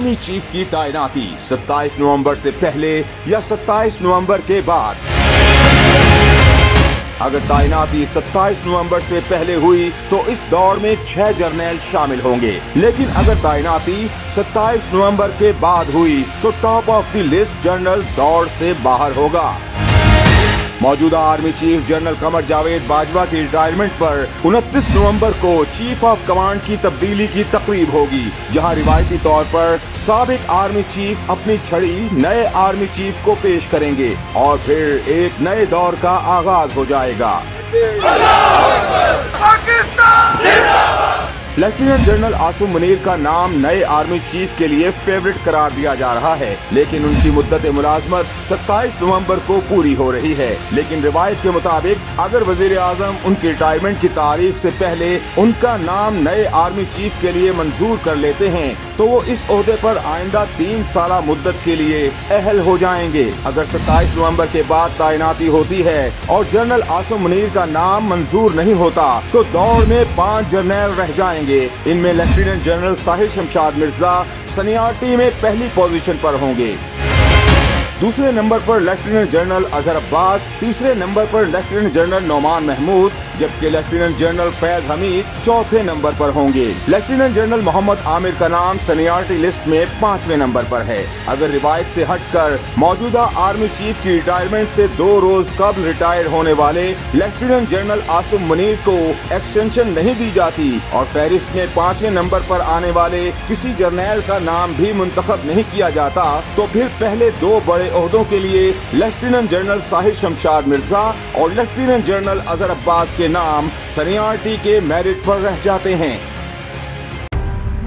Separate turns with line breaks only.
Army chief की तैनाती 27 नवंबर से पहले या 27 नवंबर के बाद। अगर तैनाती 27 नवंबर से पहले हुई तो इस दौड़ में 6 जर्नैल शामिल होंगे, लेकिन अगर तैनाती 27 नवंबर के बाद हुई तो top of the list general दौड़ से बाहर होगा। मौजूदा army chief general Qamar Javed Bajwa की रिटायरमेंट पर 29 नवंबर को चीफ ऑफ कमांड की तब्दीली की तकरीब होगी, जहां रिवायती तौर पर साबिक आर्मी चीफ अपनी छड़ी नए आर्मी चीफ को पेश करेंगे और फिर एक नए दौर का आगाज हो जाएगा। लेफ्टिनेंट जनरल आसिम मुनीर का नाम नए आर्मी चीफ के लिए फेवरेट करार दिया जा रहा है, लेकिन उनकी मुद्दत मुलाजमत 27 नवंबर को पूरी हो रही है। लेकिन रिवायत के मुताबिक अगर वजीर आजम उनकी रिटायरमेंट की तारीख से पहले उनका नाम नए आर्मी चीफ के लिए मंजूर कर लेते हैं तो वो इस ओहदे पर आइंदा 3 साल मुद्दत के लिए अहल हो जाएंगे। अगर 27 नवंबर के बाद तैनाती होती है और जनरल आसिम मुनीर का नाम मंजूर नहीं होता तो दौड़ में 5 जर्नैल रह जाएंगे। इनमें lieutenant general Sahir Shamshad Mirza seniority में पहली पोजीशन पर होंगे, दूसरे नंबर पर लेफ्टिनेंट जनरल अजहर अब्बास, तीसरे नंबर पर लेफ्टिनेंट जनरल नौमान महमूद, जबकि लेफ्टिनेंट जनरल फैज हमीद चौथे नंबर पर होंगे। लेफ्टिनेंट जनरल मोहम्मद आमिर का नाम सीनियरिटी लिस्ट में 5वें नंबर पर है। अगर रिवायत से हटकर मौजूदा आर्मी चीफ की रिटायरमेंट से 2 रोज कबल रिटायर होने वाले लेफ्टिनेंट जनरल आसिम मुनीर को एक्सटेंशन नहीं दी जाती और फहरिस्त में 5वें नंबर पर आने वाले किसी जर्नैल का नाम भी मुंतखब नहीं किया जाता तो फिर पहले 2 बड़े ओहदों के लिए लेफ्टिनेंट जनरल साहिर शमशाद मिर्जा और लेफ्टिनेंट जनरल अजहर अब्बास के नाम सीनियरिटी के मेरिट पर रह जाते हैं।